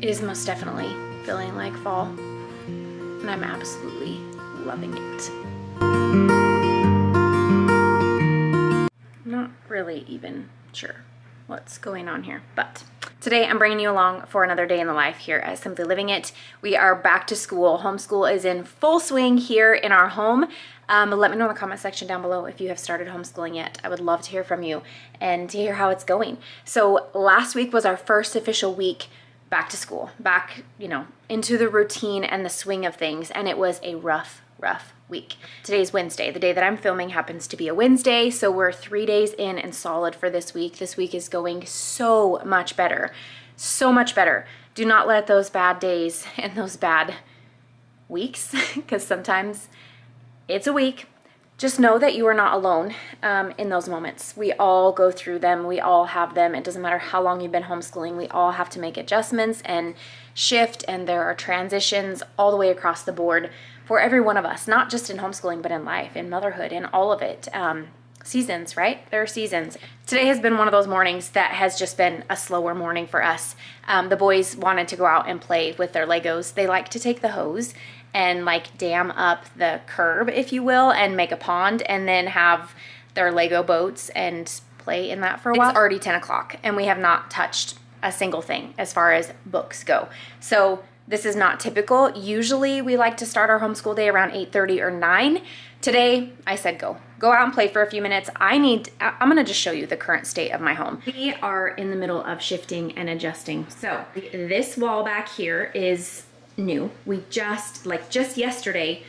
It is most definitely feeling like fall, and I'm absolutely loving it. I'm not really even sure what's going on here, but today I'm bringing you along for another day in the life here at Simply Living It. We are back to school. Homeschool is in full swing here in our home. Let me know in the comment section down below if you have started homeschooling yet. I would love to hear from you and to hear how it's going. So last week was our first official week back to school, back, into the routine and the swing of things, and it was a rough week. Today's Wednesday. The day that I'm filming happens to be a Wednesday, so we're 3 days in and solid for this week. This week is going so much better. So much better. Do not let those bad days and those bad weeks, because sometimes it's a week. Just know that you are not alone in those moments. We all go through them. We all have them. It doesn't matter how long you've been homeschooling. We all have to make adjustments and shift, and there are transitions all the way across the board for every one of us, not just in homeschooling, but in life, in motherhood, in all of it. Seasons, right? There are seasons. Today has been one of those mornings that has just been a slower morning for us. The boys wanted to go out and play with their Legos. They like to take the hose and like dam up the curb, if you will, and make a pond, and then have their Lego boats and play in that for a while. It's already 10 o'clock and we have not touched a single thing as far as books go. So this is not typical. Usually we like to start our homeschool day around 8:30 or 9. Today I said go out and play for a few minutes. I'm gonna just show you the current state of my home. We are in the middle of shifting and adjusting. So this wall back here is new. We just yesterday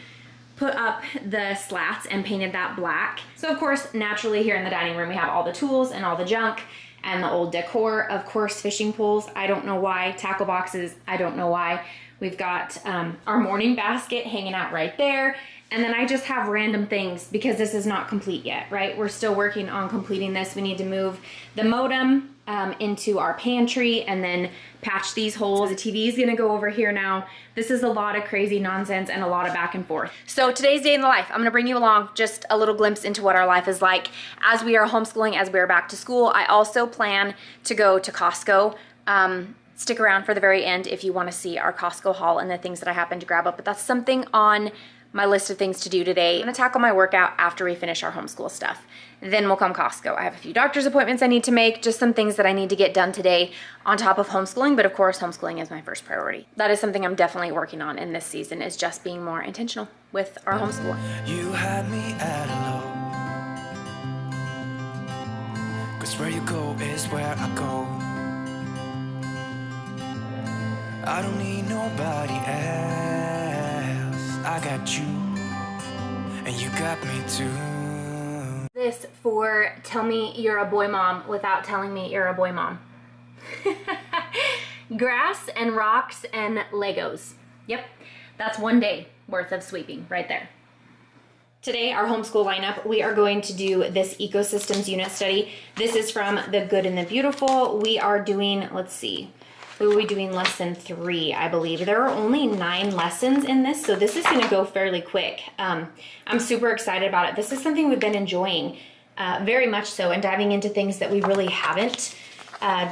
put up the slats and painted that black. So of course, naturally here in the dining room, we have all the tools and all the junk and the old decor. Of course, fishing poles, I don't know why. Tackle boxes, I don't know why. We've got our morning basket hanging out right there. And then I just have random things because this is not complete yet, right? We're still working on completing this. We need to move the modem into our pantry and then patch these holes. The TV is gonna go over here now. This is a lot of crazy nonsense and a lot of back and forth. So today's day in the life, I'm gonna bring you along just a little glimpse into what our life is like as we are homeschooling, as we are back to school. I also plan to go to Costco. Stick around for the very end if you wanna see our Costco haul and the things that I happen to grab up, but that's something on my list of things to do today. I'm gonna tackle my workout after we finish our homeschool stuff. Then will come Costco. I have a few doctor's appointments I need to make, just some things that I need to get done today on top of homeschooling, but of course homeschooling is my first priority. That is something I'm definitely working on in this season, is just being more intentional with our homeschooling. You had me at hello, 'cause where you go is where I go. I don't need nobody else. I got you, and you got me too. This for tell me you're a boy mom without telling me you're a boy mom. Grass and rocks and Legos. Yep, that's one day worth of sweeping right there. Today, our homeschool lineup, we are going to do this ecosystems unit study. This is from The Good and the Beautiful. We are doing, let's see, we will be doing lesson 3, I believe. There are only 9 lessons in this, so this is gonna go fairly quick. I'm super excited about it. This is something we've been enjoying very much so, and diving into things that we really haven't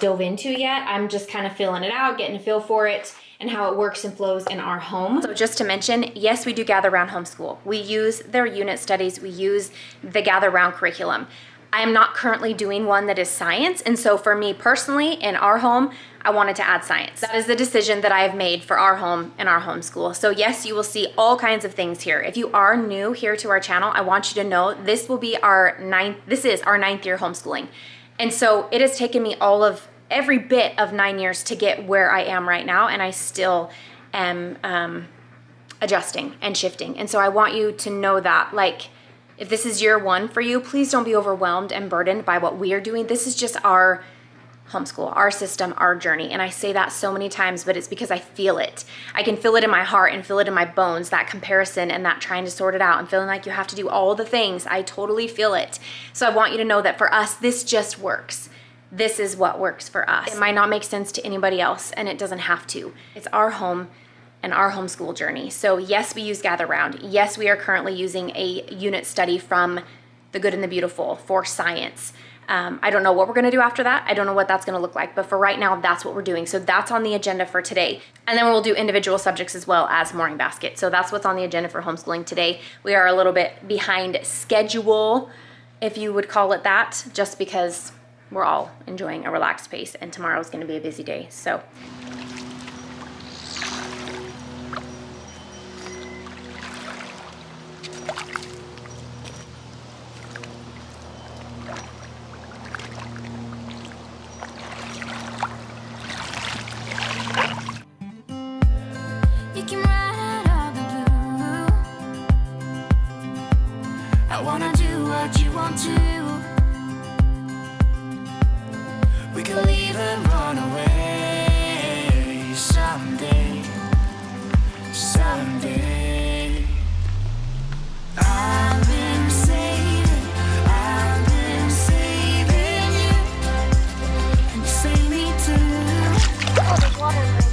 dove into yet. I'm just kind of feeling it out, getting a feel for it, and how it works and flows in our home. So just to mention, yes, we do Gather Round Homeschool. We use their unit studies, we use the Gather Round curriculum. I am not currently doing one that is science, and so for me personally, in our home, I wanted to add science. That is the decision that I have made for our home and our homeschool. So yes, you will see all kinds of things here. If you are new here to our channel, I want you to know this will be this is our 9th year homeschooling. And so it has taken me every bit of 9 years to get where I am right now, and I still am adjusting and shifting. And so I want you to know that, like, if this is year 1 for you, please don't be overwhelmed and burdened by what we are doing. This is just our homeschool, our system, our journey. And I say that so many times, but it's because I feel it. I can feel it in my heart and feel it in my bones, that comparison and that trying to sort it out and feeling like you have to do all the things. I totally feel it. So I want you to know that for us, this just works. This is what works for us. It might not make sense to anybody else, and it doesn't have to. It's our home and our homeschool journey. So yes, we use Gather Round. Yes, we are currently using a unit study from The Good and the Beautiful for science. I don't know what we're gonna do after that. I don't know what that's gonna look like, but for right now, that's what we're doing. So that's on the agenda for today. And then we'll do individual subjects as well as morning basket. So that's what's on the agenda for homeschooling today. We are a little bit behind schedule, if you would call it that, just because we're all enjoying a relaxed pace and tomorrow's gonna be a busy day, so. You can write all the blue. I wanna do what you want to. We can leave and run away someday, someday. I've been saving you, and you save me too. Oh, there's water in there.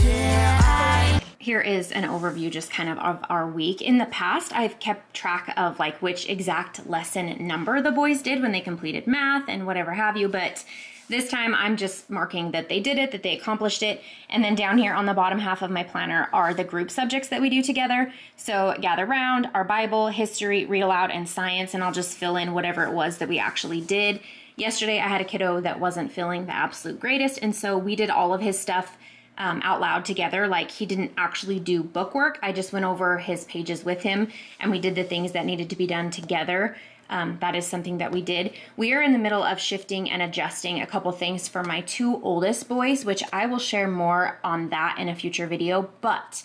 Yeah, Here is an overview just kind of our week. In the past, I've kept track of like which exact lesson number the boys did when they completed math and whatever have you, but this time I'm just marking that they did it, that they accomplished it, and then down here on the bottom half of my planner are the group subjects that we do together. So gather round, our Bible, history, read aloud, and science, and I'll just fill in whatever it was that we actually did. Yesterday I had a kiddo that wasn't feeling the absolute greatest, and so we did all of his stuff out loud together. Like, he didn't actually do book work. I just went over his pages with him and we did the things that needed to be done together. That is something that we did. We are in the middle of shifting and adjusting a couple things for my two oldest boys, which I will share more on that in a future video, but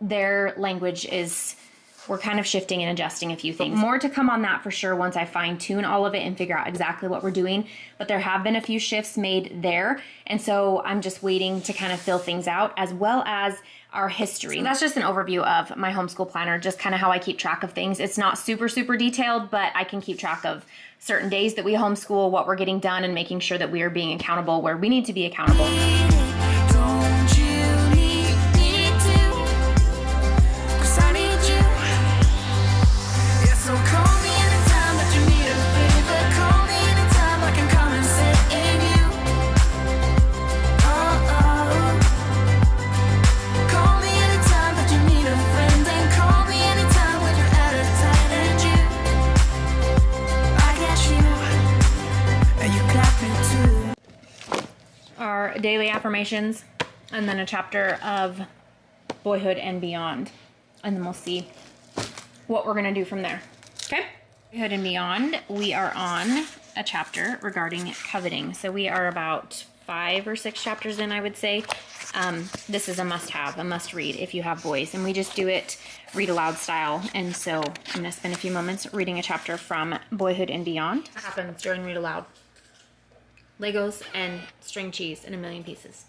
their language is, we're kind of shifting and adjusting a few things. More to come on that for sure once I fine tune all of it and figure out exactly what we're doing. But there have been a few shifts made there. And so I'm just waiting to kind of fill things out, as well as our history. So that's just an overview of my homeschool planner, just kind of how I keep track of things. It's not super detailed, but I can keep track of certain days that we homeschool, what we're getting done, and making sure that we are being accountable where we need to be accountable. don't you need me too? 'Cause I need you. Yeah, so call me anytime that you need a favor. Call me anytime I can come and sit in you. Call me anytime that you need a friend, and call me anytime when you're at a tight end. I got you, and you got me too. Our daily affirmations, and then a chapter of Boyhood and Beyond. And then we'll see what we're going to do from there. Okay? Boyhood and Beyond, we are on a chapter regarding coveting. So we are about 5 or 6 chapters in, I would say. This is a must-have, a must-read if you have boys. And we just do it read aloud style. And so I'm going to spend a few moments reading a chapter from Boyhood and Beyond. What happens during read aloud? Legos and string cheese in a million pieces.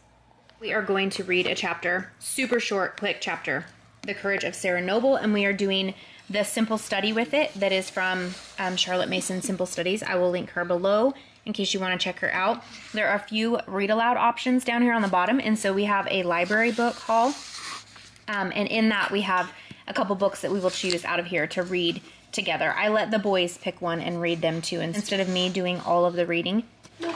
We are going to read a chapter, super short, quick chapter, The Courage of Sarah Noble, and we are doing the simple study with it that is from Charlotte Mason's Simple Studies. I will link her below in case you want to check her out. There are a few read aloud options down here on the bottom, and so we have a library book haul, and in that we have a couple books that we will choose out of here to read together. I let the boys pick one and read them too, instead of me doing all of the reading.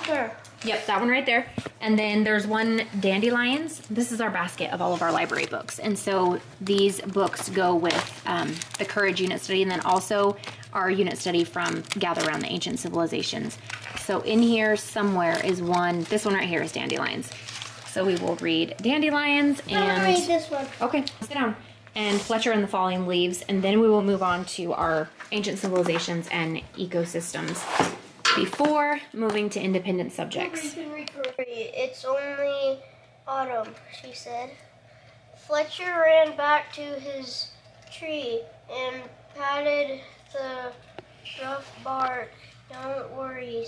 Sure. Yep, that one right there. And then there's one, Dandelions. This is our basket of all of our library books. And so these books go with the Courage unit study, and then also our unit study from Gather Around the Ancient Civilizations. So in here somewhere is one, this one right here is Dandelions. So we will read Dandelions and... I'm gonna read this one. Okay, sit down. And Fletcher and the Falling Leaves, and then we will move on to our Ancient Civilizations and Ecosystems before moving to independent subjects. It's only autumn, she said. Fletcher ran back to his tree and patted the rough bark. Don't worry,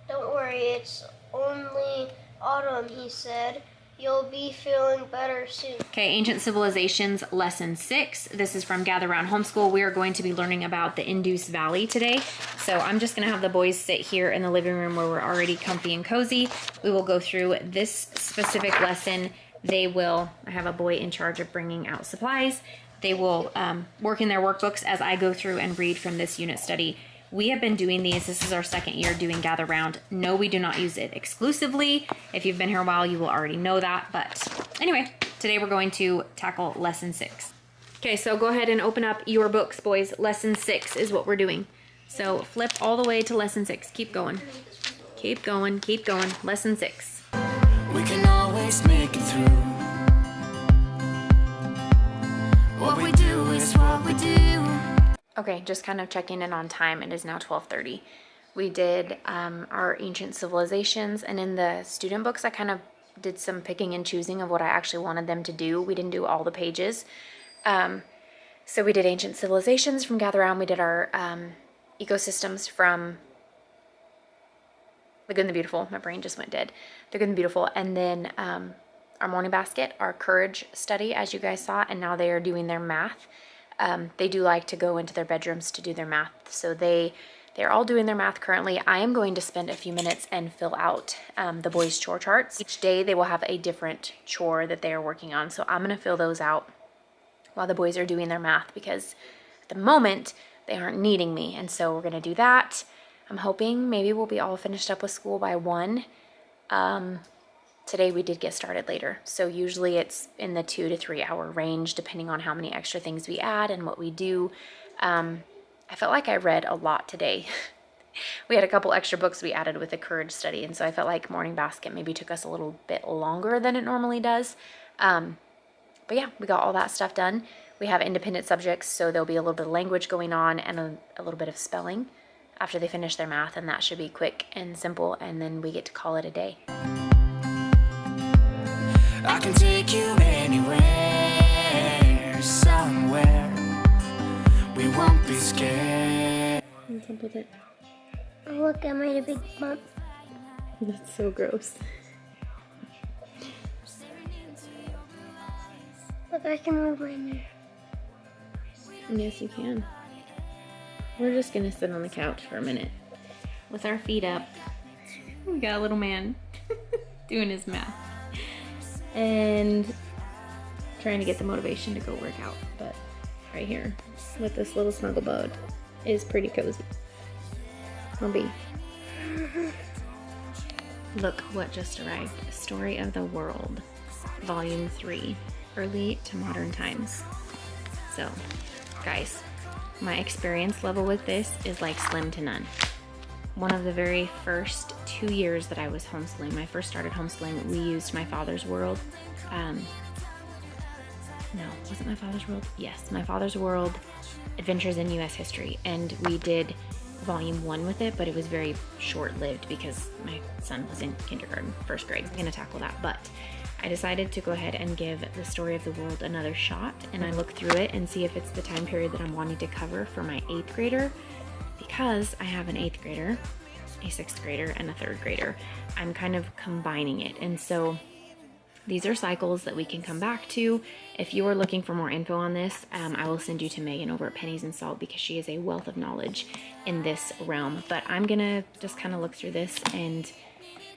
it's only autumn, he said. You'll be feeling better soon. Okay, Ancient Civilizations, Lesson 6. This is from Gather Round Homeschool. We are going to be learning about the Indus Valley today. So I'm just going to have the boys sit here in the living room where we're already comfy and cozy. We will go through this specific lesson. They will, I have a boy in charge of bringing out supplies. They will work in their workbooks as I go through and read from this unit study We have been doing these. This is our second year doing Gather Round. No, we do not use it exclusively. If you've been here a while, you will already know that. But anyway, today we're going to tackle lesson 6. Okay, so go ahead and open up your books, boys. Lesson 6 is what we're doing. So flip all the way to lesson 6. Keep going. Keep going, keep going. Lesson 6. We can always make it through. What we do is what we do. Okay, just kind of checking in on time. It is now 12:30. We did our ancient civilizations, and in the student books, I kind of did some picking and choosing of what I actually wanted them to do. We didn't do all the pages. So we did ancient civilizations from Gather Round. We did our ecosystems from The Good and the Beautiful. My brain just went dead. The Good and the Beautiful. And then our morning basket, our courage study, as you guys saw. And now they are doing their math. They do like to go into their bedrooms to do their math. So they're all doing their math currently. I am going to spend a few minutes and fill out the boys' chore charts. Each day they will have a different chore that they are working on. So I'm going to fill those out while the boys are doing their math, because at the moment they aren't needing me. And so we're going to do that. I'm hoping maybe we'll be all finished up with school by 1. Today we did get started later. So usually it's in the 2 to 3 hour range, depending on how many extra things we add and what we do. I felt like I read a lot today. We had a couple extra books we added with the courage study. And so I felt like morning basket maybe took us a little bit longer than it normally does. But yeah, we got all that stuff done. We have independent subjects, so there'll be a little bit of language going on and a little bit of spelling after they finish their math, and that should be quick and simple, and then we get to call it a day. I can take you anywhere, somewhere. We won't be scared. What's up with it? Oh, look, I made a big bump. That's so gross. Look, I can move right there. Yes, you can. We're just gonna sit on the couch for a minute with our feet up. We got a little man doing his math and trying to get the motivation to go work out. But right here with this little snuggle bud is pretty cozy. Will be. Look what just arrived. Story of the World, Volume 3. Early to modern times. So, guys, my experience level with this is like slim to none. One of the very first 2 years that I was homeschooling, when I first started homeschooling, we used My Father's World. No, was it My Father's World? Yes, My Father's World, Adventures in U.S. History. And we did volume 1 with it, but it was very short-lived because my son was in kindergarten, first grade. I'm gonna tackle that, but I decided to go ahead and give the Story of the World another shot, and I look through it and see if it's the time period that I'm wanting to cover for my 8th grader, because I have an 8th grader, a 6th grader, and a 3rd grader. I'm kind of combining it, and so these are cycles that we can come back to. If you are looking for more info on this, I will send you to Megan over at Pennies and Salt, because she is a wealth of knowledge in this realm. But I'm gonna just kind of look through this and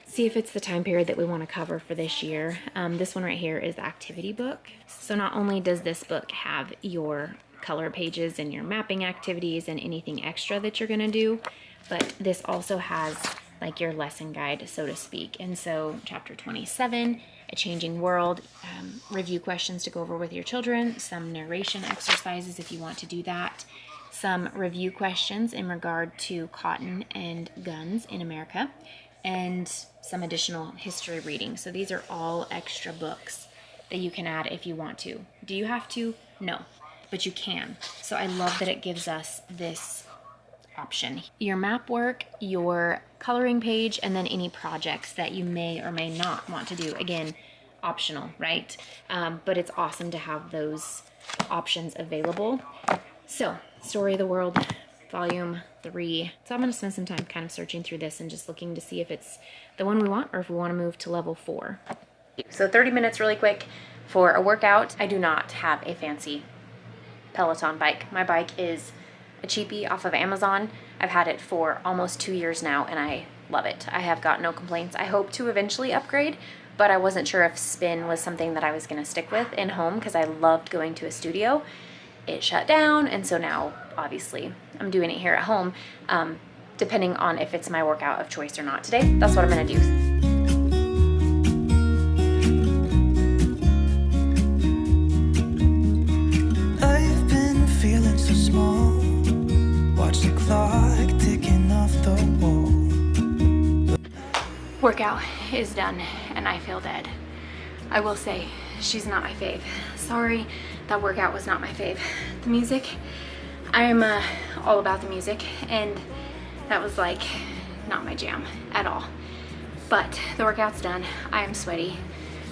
see if it's the time period that we want to cover for this year. This one right here is the activity book. So not only does this book have your color pages and your mapping activities and anything extra that you're gonna do, but this also has like your lesson guide, so to speak. And so chapter 27, A Changing World, review questions to go over with your children, some narration exercises if you want to do that, some review questions in regard to cotton and guns in America, and some additional history reading. So these are all extra books that you can add if you want to. Do you have to? No, but you can. So I love that it gives us this option. Your map work, your coloring page, and then any projects that you may or may not want to do. Again, optional, right? But it's awesome to have those options available. So, Story of the World, Volume 3. So I'm going to spend some time kind of searching through this and just looking to see if it's the one we want or if we want to move to level 4. So 30 minutes really quick for a workout. I do not have a fancy Peloton bike. My bike is a cheapie off of Amazon. I've had it for almost 2 years now and I love it. I have got no complaints. I hope to eventually upgrade, but I wasn't sure if spin was something that I was going to stick with in home because I loved going to a studio. It shut down, and so now obviously I'm doing it here at home, depending on if it's my workout of choice or not. Today, that's what I'm gonna do. I've been feeling so small. Watch the clock ticking off the wall. Workout is done and I feel dead. I will say, she's not my fave. Sorry, that workout was not my fave. The music, I am all about the music, and that was like not my jam at all. But the workout's done. I am sweaty.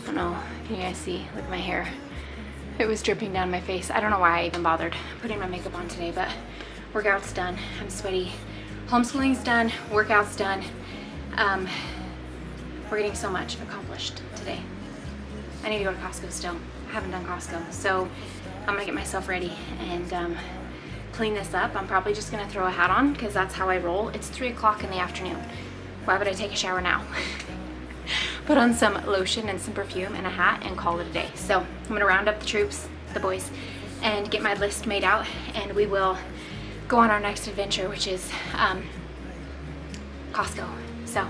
I don't know, can you guys see? Look at my hair. It was dripping down my face. I don't know why I even bothered putting my makeup on today, but workout's done. I'm sweaty. Homeschooling's done. Workout's done. We're getting so much accomplished today. I need to go to Costco still. I haven't done Costco, so I'm gonna get myself ready and clean this up. I'm probably just gonna throw a hat on because that's how I roll. It's 3 o'clock in the afternoon. Why would I take a shower now? Put on some lotion and some perfume and a hat and call it a day. So I'm gonna round up the troops, the boys, and get my list made out, and we will go on our next adventure, which is Costco. So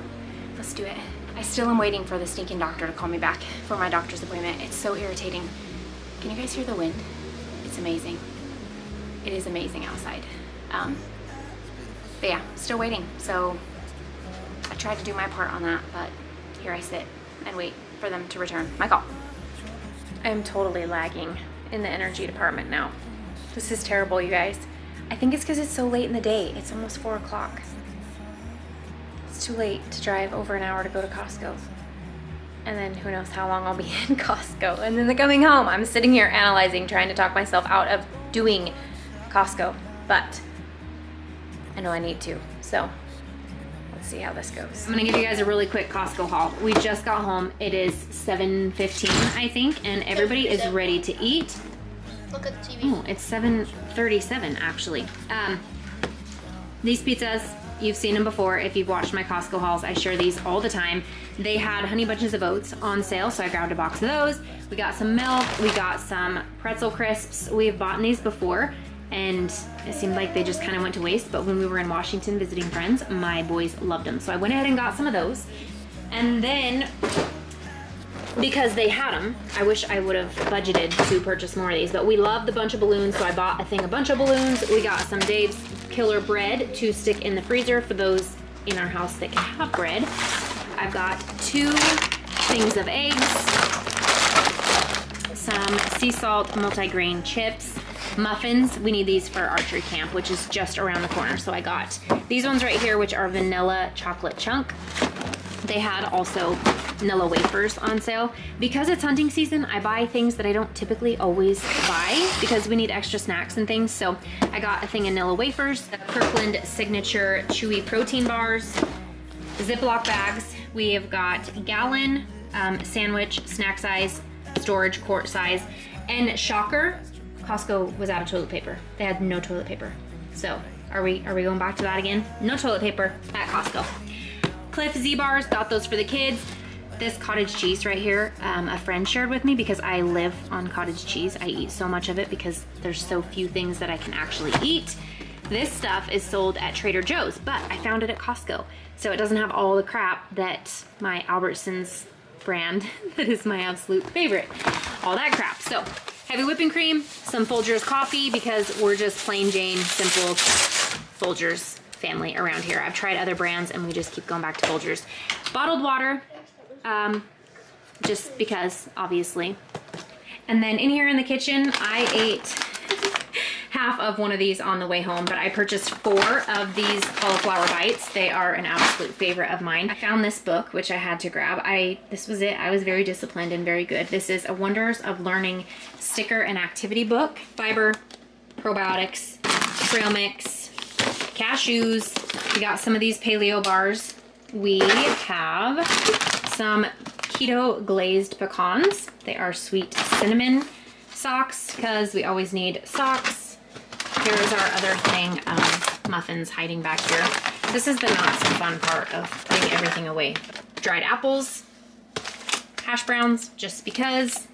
let's do it. I still am waiting for the stinking doctor to call me back for my doctor's appointment. It's so irritating. Can you guys hear the wind? It's amazing. It is amazing outside. But yeah, still waiting. So I tried to do my part on that, but here I sit and wait for them to return my call. I am totally lagging in the energy department now. This is terrible, you guys. I think it's because it's so late in the day. It's almost 4 o'clock. It's too late to drive over an hour to go to Costco. And then who knows how long I'll be in Costco. And then coming home, I'm sitting here analyzing, trying to talk myself out of doing Costco. But I know I need to, so let's see how this goes. I'm gonna give you guys a really quick Costco haul. We just got home. It is 7:15, I think, and everybody is ready to eat. Look at the TV. Oh, it's 7:37 actually. These pizzas, you've seen them before. If you've watched my Costco hauls, I share these all the time. They had Honey Bunches of Oats on sale, so I grabbed a box of those. We got some milk, we got some pretzel crisps. We've bought these before, and it seemed like they just kind of went to waste, but when we were in Washington visiting friends, my boys loved them. So I went ahead and got some of those. And then, because they had them, I wish I would have budgeted to purchase more of these, but we loved the bunch of balloons, so I bought a bunch of balloons. We got some Dave's Killer bread to stick in the freezer for those in our house that can have bread. I've got 2 things of eggs, some sea salt multi-grain chips, muffins. We need these for archery camp, which is just around the corner. So I got these ones right here, which are vanilla chocolate chunk. They had also vanilla wafers on sale. Because it's hunting season, I buy things that I don't typically always buy because we need extra snacks and things. So I got a thing of vanilla wafers, the Kirkland Signature Chewy Protein Bars, Ziploc bags. We have got gallon, sandwich, snack size, storage, quart size, and shocker, Costco was out of toilet paper. They had no toilet paper. So are we going back to that again? No toilet paper at Costco. Cliff Z-Bars, got those for the kids. This cottage cheese right here, a friend shared with me because I live on cottage cheese. I eat so much of it because there's so few things that I can actually eat. This stuff is sold at Trader Joe's, but I found it at Costco. So it doesn't have all the crap that my Albertsons brand, that is my absolute favorite, all that crap. So heavy whipping cream, some Folgers coffee because we're just plain Jane, simple Folgers family around here. I've tried other brands and we just keep going back to Folgers. Bottled water, just because, obviously. And then in here in the kitchen, I ate half of one of these on the way home, but I purchased 4 of these cauliflower bites. They are an absolute favorite of mine. I found this book, which I had to grab. This was it. I was very disciplined and very good. This is a Wonders of Learning sticker and activity book. Fiber, probiotics, trail mix, cashews. We got some of these paleo bars. We have some keto glazed pecans. They are sweet cinnamon socks because we always need socks. Here is our other thing of muffins hiding back here. This is the not so fun part of putting everything away. Dried apples, hash browns, just because.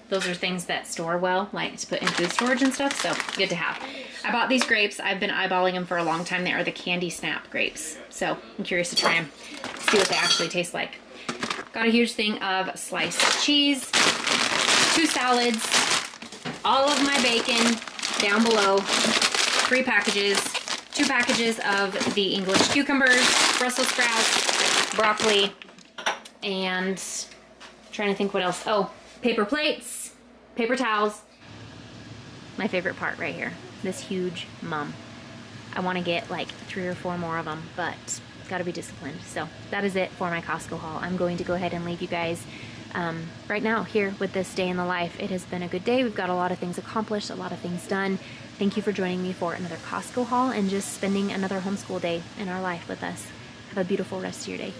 Those are things that store well, like to put in food storage and stuff, so good to have. I bought these grapes. I've been eyeballing them for a long time. They are the Candy Snap grapes, so I'm curious to try them, see what they actually taste like. Got a huge thing of sliced cheese, 2 salads, all of my bacon down below, 3 packages, 2 packages of the English cucumbers, Brussels sprouts, broccoli, and I'm trying to think what else. Oh, paper plates, paper towels. My favorite part right here, this huge mum. I want to get like 3 or 4 more of them, but gotta be disciplined. So that is it for my Costco haul. I'm going to go ahead and leave you guys right now here with this day in the life. It has been a good day. We've got a lot of things accomplished, a lot of things done. Thank you for joining me for another Costco haul and just spending another homeschool day in our life with us. Have a beautiful rest of your day.